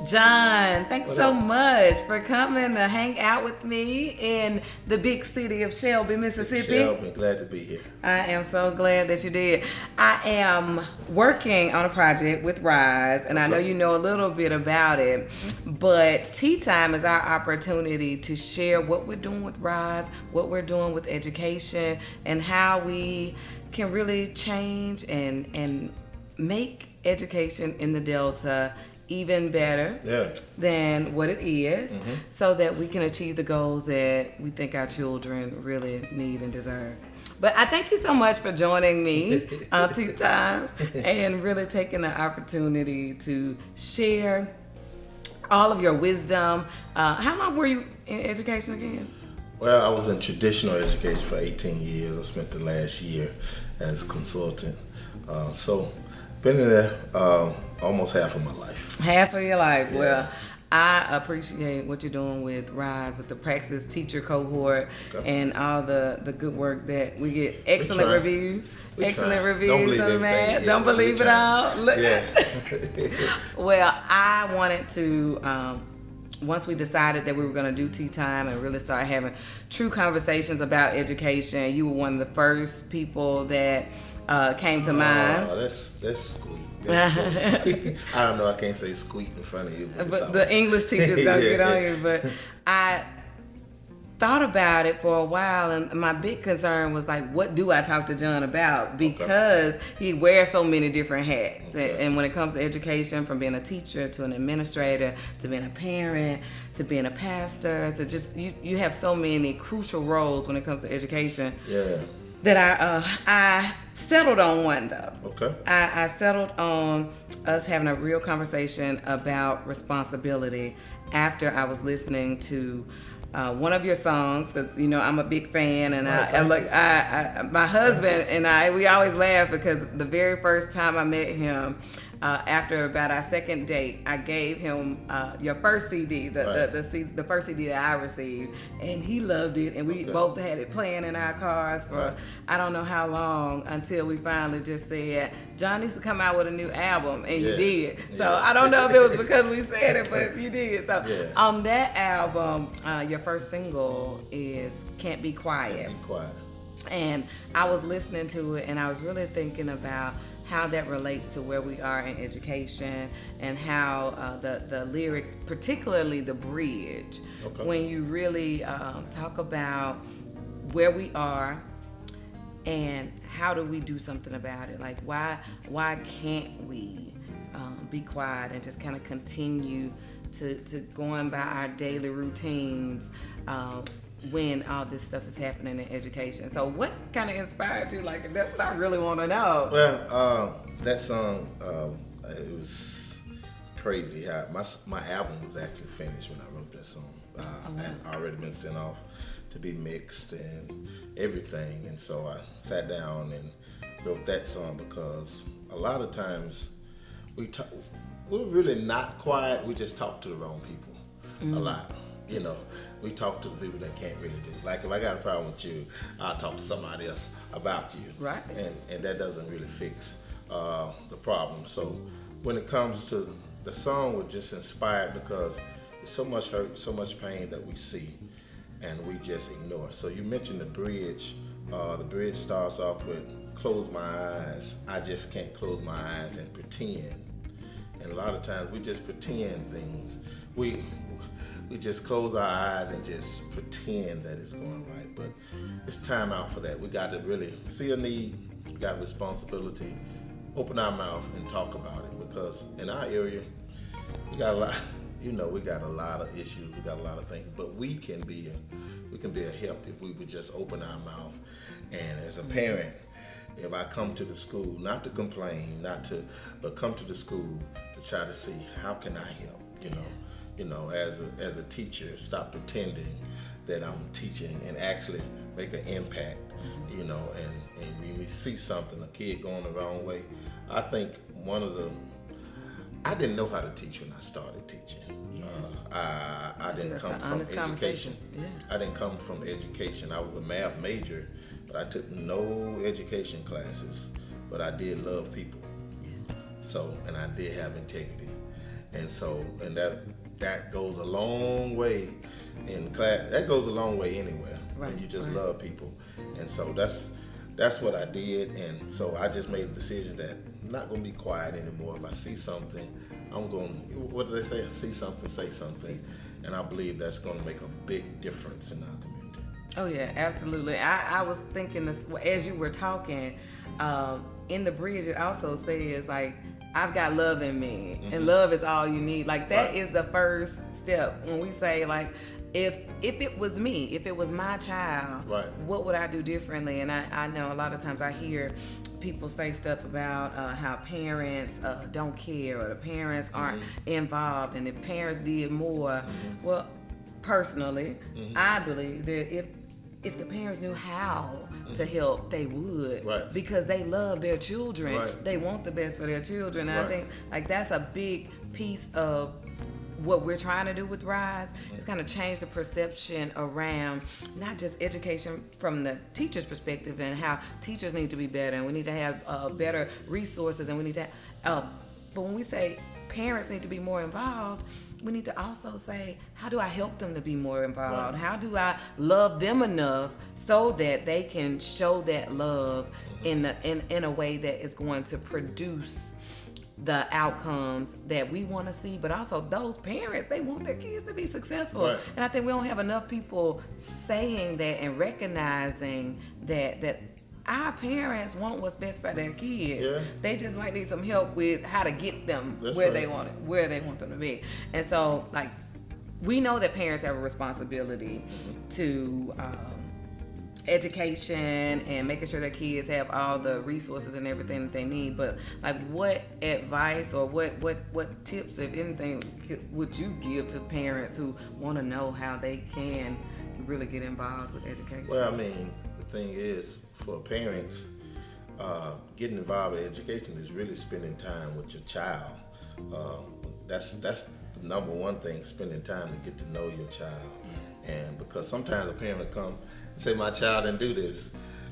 John, thanks What so up? much for coming to hang out with me in the big city of Shelby, Mississippi. Shelby, glad to be here. I am so glad that you did. I am working on a project with Rise, and I know you know a little bit about it, but Tea Time is our opportunity to share what we're doing with Rise, what we're doing with education, and how we can really change and make education in the Delta even better than what it is, so that we can achieve the goals that we think our children really need and deserve. But I thank you so much for joining me on Tea Time and really taking the opportunity to share all of your wisdom. How long were you in education again? Well, I was in traditional education for 18 years. I spent the last year as a consultant. So, been in there almost half of my life. Half of your life. Yeah. Well, I appreciate what you're doing with Rise, with the Praxis teacher cohort, and all the good work that we get. Excellent trying. reviews. We Excellent trying. reviews. Don't believe on that. everything. Don't Yeah, believe we it trying. all. Look. Yeah. Well, I wanted to, once we decided that we were going to do Tea Time and really start having true conversations about education, you were one of the first people that came to mind. Oh, that's sweet. That's sweet. I don't know. I can't say sweet in front of you, but, But the English teacher's gonna get on you. But I thought about it for a while, and my big concern was like, what do I talk to John about? Because he wears so many different hats. And when it comes to education, from being a teacher to an administrator to being a parent to being a pastor to just you have so many crucial roles when it comes to education. Yeah. That I settled on one though. Okay. I settled on us having a real conversation about responsibility after I was listening to one of your songs, because you know I'm a big fan, and my husband and I, we always laugh because the very first time I met him, after about our second date, I gave him your first CD, the first CD that I received, and he loved it, and we both had it playing in our cars for I don't know how long, until we finally just said, John needs to come out with a new album, and you did. So I don't know if it was because we said it, but you did. So on that album, your first single is Can't Be Quiet. Can't be quiet. And I was listening to it, and I was really thinking about how that relates to where we are in education, and how the lyrics, particularly the bridge, when you really talk about where we are and how do we do something about it. Like why can't we be quiet and just kind of continue to going by our daily routines when all this stuff is happening in education. So what kind of inspired you? Like, that's what I really want to know. Well, that song, it was crazy how my album was actually finished when I wrote that song. I had already been sent off to be mixed and everything, and so I sat down and wrote that song, because a lot of times we're really not quiet. We just talk to the wrong people a lot. You know, we talk to the people that can't really do. Like, if I got a problem with you, I'll talk to somebody else about you. Right. And that doesn't really fix the problem. So when it comes to the song, was just inspired because there's so much hurt, so much pain that we see, and we just ignore. So you mentioned the bridge. The bridge starts off with, close my eyes. I just can't close my eyes and pretend. And a lot of times we just pretend things. We just close our eyes and just pretend that it's going right. But it's time out for that. We got to really see a need, we got responsibility, open our mouth and talk about it. Because in our area, we got a lot, we got a lot of issues, we got a lot of things. But we can be a help if we would just open our mouth. And as a parent, if I come to the school, not to complain, but come to the school to try to see how can I help, as a teacher, stop pretending that I'm teaching and actually make an impact, and when we see something, a kid going the wrong way, I think I didn't know how to teach when I started teaching. I didn't come from education. Yeah. I didn't come from education. I was a math major, but I took no education classes, but I did love people. Yeah. So, and I did have integrity. And so, and that goes a long way in class. That goes a long way anywhere. Right, When you just right. love people. And so that's what I did. And so I just made a decision that I'm not going to be quiet anymore. If I see something, I'm going, what do they say? See something, say something. And I believe that's going to make a big difference in our community. Oh yeah, absolutely. I was thinking this as you were talking. In the bridge, it also says like, "I've got love in me, and love is all you need." Like that Right. is the first step when we say like, if it was me, if it was my child, Right. what would I do differently? And I know a lot of times I hear people say stuff about how parents don't care or the parents aren't involved, and if parents did more. Well, personally, I believe that if the parents knew how to help, they would. Right. Because they love their children. Right. They want the best for their children. And I Right. think like that's a big piece of what we're trying to do with Rise. It's kind of change the perception around not just education from the teacher's perspective and how teachers need to be better, and we need to have better resources, and we need to but when we say parents need to be more involved, we need to also say, how do I help them to be more involved? Right. How do I love them enough so that they can show that love in a way that is going to produce the outcomes that we want to see, but also those parents, they want their kids to be successful. Right. And I think we don't have enough people saying that and recognizing that our parents want what's best for their kids. Yeah. They just might need some help with how to get them That's where right. they want it, where they want them to be. And so, like, we know that parents have a responsibility to education and making sure their kids have all the resources and everything that they need. But like, what advice or what tips, if anything, would you give to parents who want to know how they can really get involved with education? Well, I mean, the thing is, for parents, getting involved in education is really spending time with your child. That's the number one thing, spending time to get to know your child. And because sometimes a parent will come and say, "My child didn't do this,"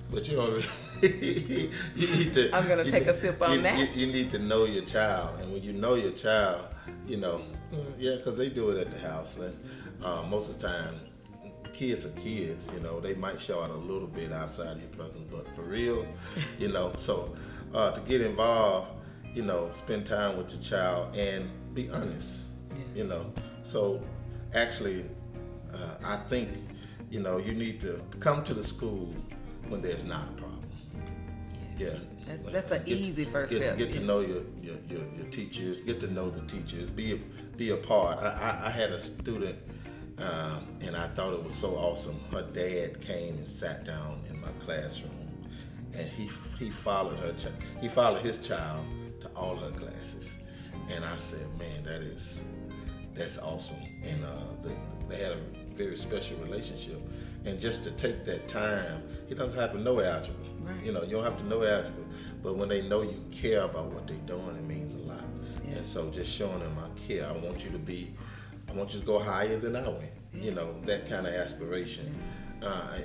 but you don't really, you need to. I'm gonna take a sip on that. You need to know your child, and when you know your child, you know, yeah, because they do it at the house. And most of the time, kids are kids. You know, they might show out a little bit outside your presence, but for real, you know. So to get involved, you know, spend time with your child and be honest. You know, so actually. I think, you know, you need to come to the school when there's not a problem. Yeah. That's an easy first step. Get to know your teachers. Get to know the teachers. Be a part. I had a student, and I thought it was so awesome. Her dad came and sat down in my classroom, and he followed he followed his child to all her classes, and I said, man, that's awesome. And they had a very special relationship. And just to take that time, he doesn't have to know algebra. Right. You know, you don't have to know algebra, but when they know you care about what they're doing, it means a lot. Yeah. And so just showing them I care. I want you to go higher than I went. You know, that kind of aspiration.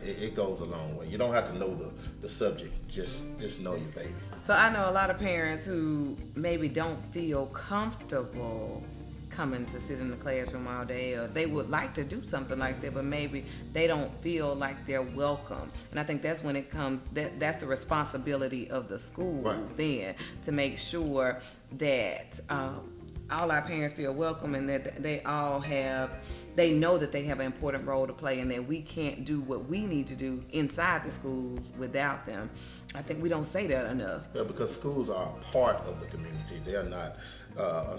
It goes a long way. You don't have to know the subject. Just know your baby. So I know a lot of parents who maybe don't feel comfortable coming to sit in the classroom all day, or they would like to do something like that, but maybe they don't feel like they're welcome. And I think that's when it comes, that's the responsibility of the school Right. then, to make sure that all our parents feel welcome, and that they know that they have an important role to play, and that we can't do what we need to do inside the schools without them. I think we don't say that enough. Yeah, because schools are a part of the community. They are not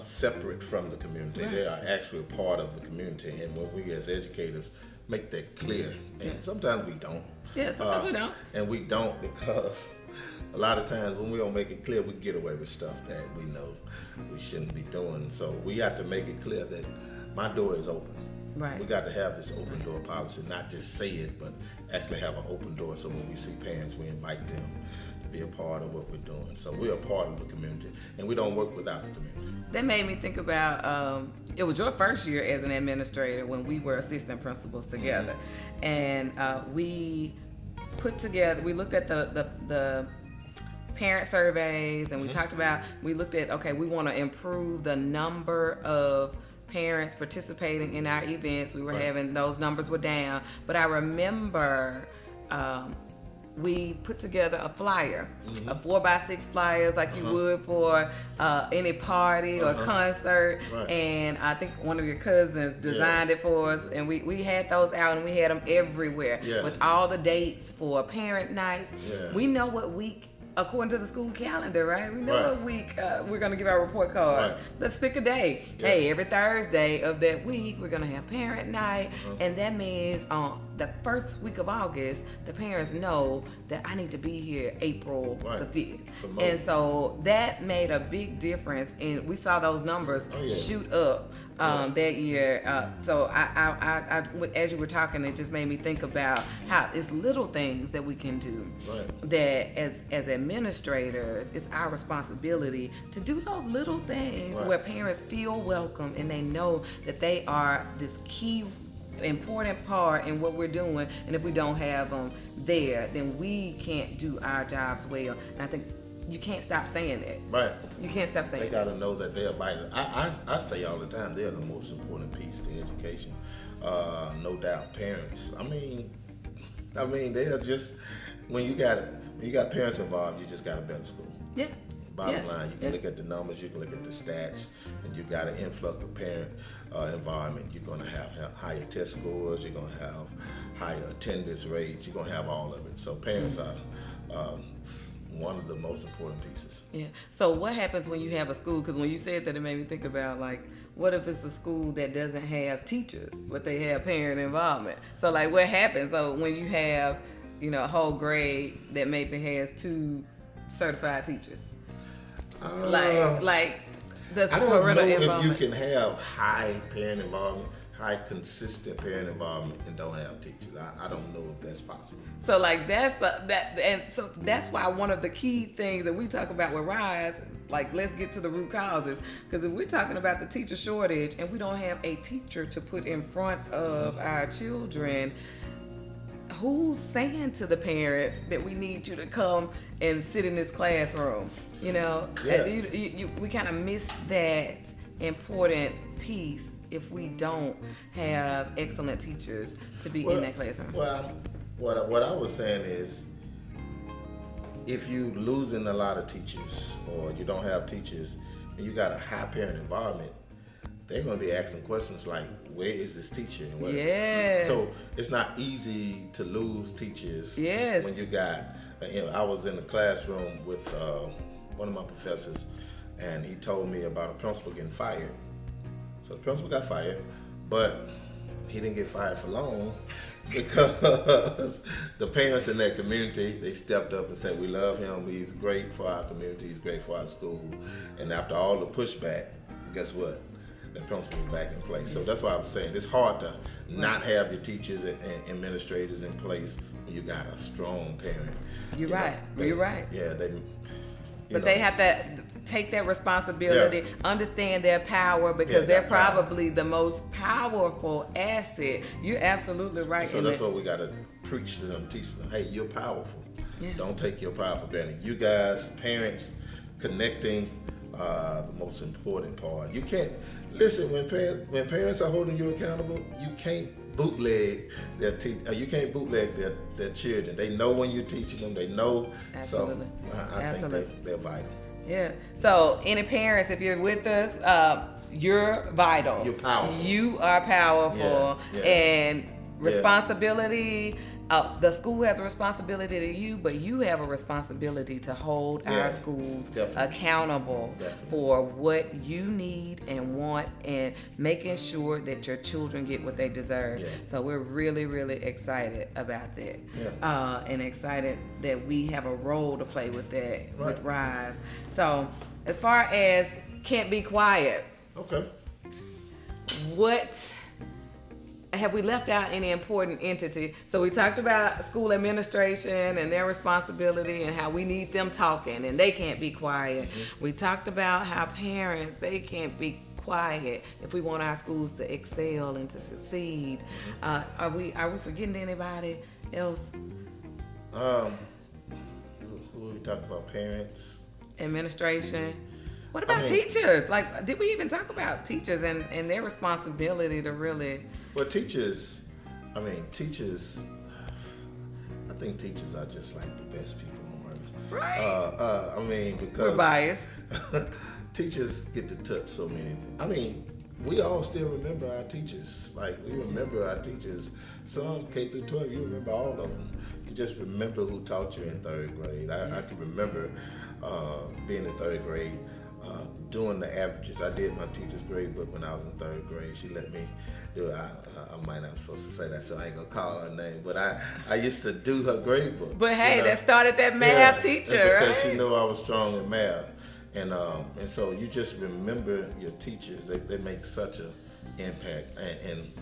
separate from the community. Right. They are actually a part of the community. And when we as educators make that clear, and sometimes we don't. Yeah, sometimes we don't. And we don't because a lot of times when we don't make it clear, we get away with stuff that we know we shouldn't be doing. So we have to make it clear that my door is open. Right. We got to have this open door policy, not just say it, but actually have an open door. So when we see parents, we invite them to be a part of what we're doing. So we're a part of the community, and we don't work without the community. That made me think about, it was your first year as an administrator when we were assistant principals together. And we looked at the parent surveys, and we talked about, we looked at, okay, we want to improve the number of parents participating in our events. We were having, those numbers were down, but I remember we put together a flyer, a 4x6 flyers like you would for any party or concert, and I think one of your cousins designed it for us, and we had those out, and we had them everywhere with all the dates for parent nights. We know what week, according to the school calendar, right? We know what week we're going to give our report cards. Let's pick a day. Hey, every Thursday of that week, we're going to have parent night. And that means the first week of August, the parents know that I need to be here April the 5th. And so that made a big difference. And we saw those numbers shoot up that year. So I, as you were talking, it just made me think about how it's little things that we can do that as administrators, it's our responsibility to do those little things where parents feel welcome and they know that they are this key important part in what we're doing, and if we don't have them there, then we can't do our jobs well. And I think you can't stop saying that. You can't stop saying they got to know that they're vital. I say all the time, they're the most important piece to education. No doubt, parents. I mean, they are just, when you got parents involved, you just got a better school. Bottom line, you can look at the numbers, you can look at the stats, and you got an influx of parent environment. You're going to have higher test scores, you're going to have higher attendance rates, you're going to have all of it. So parents are one of the most important pieces. So what happens when you have a school? Because when you said that, it made me think about, like, what if it's a school that doesn't have teachers, but they have parent involvement? So, like, what happens? So when you have, a whole grade that maybe has 2 certified teachers? Like does I don't know involvement? if you can have high parent involvement, high consistent parent involvement, and don't have teachers. I don't know if that's possible. So like so that's why one of the key things that we talk about with Rise is, like, let's get to the root causes. Because if we're talking about the teacher shortage and we don't have a teacher to put in front of our children, who's saying to the parents that we need you to come and sit in this classroom? We kind of miss that important piece if we don't have excellent teachers to be in that classroom. Well, what I was saying is, if you losing a lot of teachers or you don't have teachers and you got a high parent involvement, they're going to be asking questions like, where is this teacher? And so it's not easy to lose teachers when you got, I was in the classroom with one of my professors, and he told me about a principal getting fired. So the principal got fired, but he didn't get fired for long because the parents in that community, they stepped up and said, we love him, he's great for our community, he's great for our school. And after all the pushback, guess what? The principal was back in place. So that's why I was saying it's hard to not have your teachers and administrators in place when you got a strong parent. You're right. Yeah, they have to take that responsibility, understand their power, because they're probably the most powerful asset. You're absolutely right. So that's what we got to preach to them, teach them. Hey, you're powerful. Don't take your power for granted. You guys, parents, connecting, the most important part. You can't listen when parents are holding you accountable. You can't bootleg you can't bootleg their children. They know when you're teaching them. They know. Absolutely. So I think they're vital. So any parents, if you're with us, you're vital. You're powerful. You are powerful. And responsibility. The school has a responsibility to you, but you have a responsibility to hold our schools accountable for what you need and want, and making sure that your children get what they deserve. So we're really, really excited about that, and excited that we have a role to play with that with Rise. So as far as Can't Be Quiet, what have we left out any important entity? So we talked about school administration and their responsibility and how we need them talking and they can't be quiet. We talked about how parents, they can't be quiet if we want our schools to excel and to succeed. Are we forgetting anybody else? Who we talk about parents. Administration. What about I mean- teachers? Like, did we even talk about teachers and their responsibility to really? Well, teachers, I think teachers are just like the best people on earth. Right. Because We're biased. teachers get to touch so many. We all still remember our teachers. Like, we remember our teachers. Some K through 12, you remember all of them. You just remember who taught you in third grade. I can remember being in third grade, doing the averages. I did my teacher's grade book when I was in third grade. She let me do it. I might not be supposed to say that, so I ain't gonna call her name. But I used to do her grade book. But hey, you know? that started that math teacher, Because right? she knew I was strong in math. And so you just remember your teachers. They make such an impact. And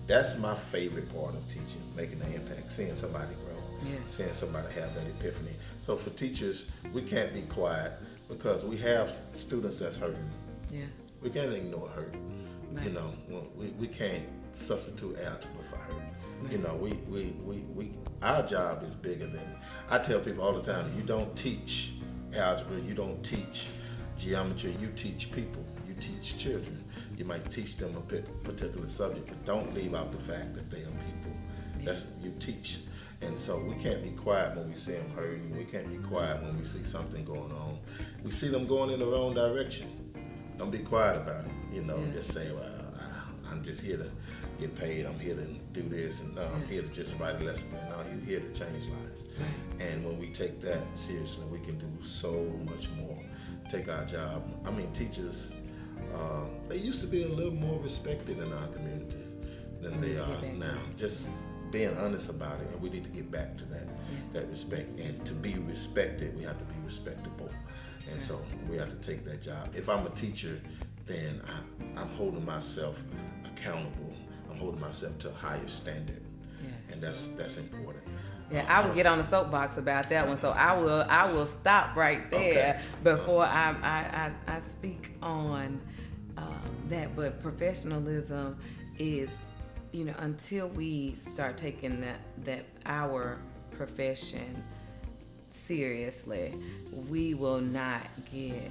that's my favorite part of teaching, making an impact, seeing somebody grow, seeing somebody have that epiphany. So for teachers, we can't be quiet because we have students that's hurting. Yeah. We can't ignore hurt. Right. You know, we can't substitute algebra for hurt. Right. You know, we our job is bigger than. I tell people all the time, you don't teach algebra, you don't teach geometry, you teach people, you teach children. You might teach them a particular subject, but don't leave out the fact that they are people. That's you teach. And so we can't be quiet when we see them hurting. We can't be quiet when we see something going on. We see them going in the wrong direction. Don't be quiet about it. You know, just say, well, I'm just here to get paid. I'm here to do this, and I'm here to just write a lesson. No, you're here to change lives. And when we take that seriously, we can do so much more. Take our job. Teachers, they used to be a little more respected in our communities than they are now. Just being honest about it, and we need to get back to that respect. And to be respected, we have to be respectable. And so we have to take that job. If I'm a teacher, then I'm holding myself accountable. I'm holding myself to a higher standard, and that's important. Yeah, I will get on the soapbox about that one, so I will stop right there before I speak on that. But professionalism is, until we start taking that our profession seriously, we will not get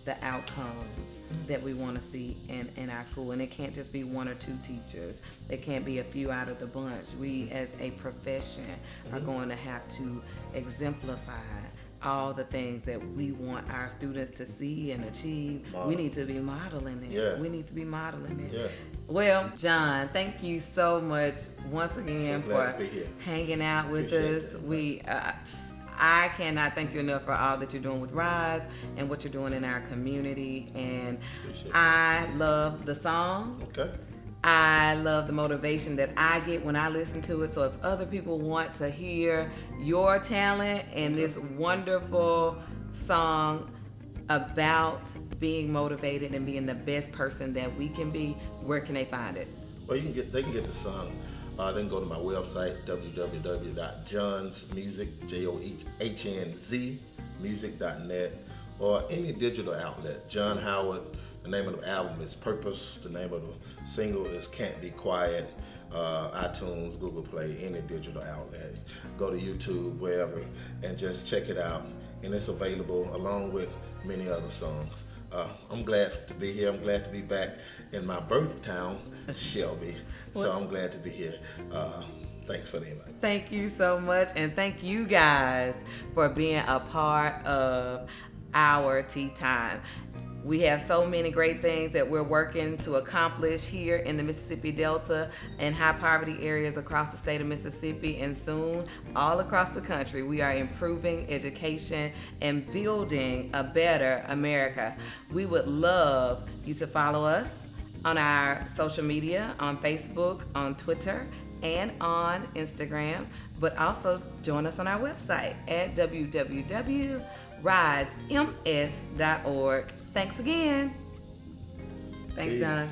the outcomes that we want to see in our school. And it can't just be one or two teachers. It can't be a few out of the bunch. We as a profession are going to have to exemplify all the things that we want our students to see and achieve. We need to be modeling it. Yeah. We need to be modeling it. Yeah. Well, John, thank you so much once again glad for to be here. hanging out with Appreciate us. I cannot thank you enough for all that you're doing with Rise and what you're doing in our community. And Appreciate I love the song. Okay. I love the motivation that I get when I listen to it. So if other people want to hear your talent and this wonderful song about being motivated and being the best person that we can be, where can they find it? Well, they can get the song. They can go to my website, www.johnsmusic, JOHNZ, music.net, or any digital outlet. John Howard, the name of the album is Purpose. The name of the single is Can't Be Quiet. iTunes, Google Play, any digital outlet. Go to YouTube, wherever, and just check it out. And it's available along with many other songs. I'm glad to be here. I'm glad to be back in my birth town, Shelby. So I'm glad to be here. Thanks for the invite. Thank you so much, and thank you guys for being a part of our Tea Time. We have so many great things that we're working to accomplish here in the Mississippi Delta and high poverty areas across the state of Mississippi, and soon all across the country. We are improving education and building a better America. We would love you to follow us on our social media, on Facebook, on Twitter, and on Instagram, but also join us on our website at www.risems.org. Thanks again. Thanks, Peace. John.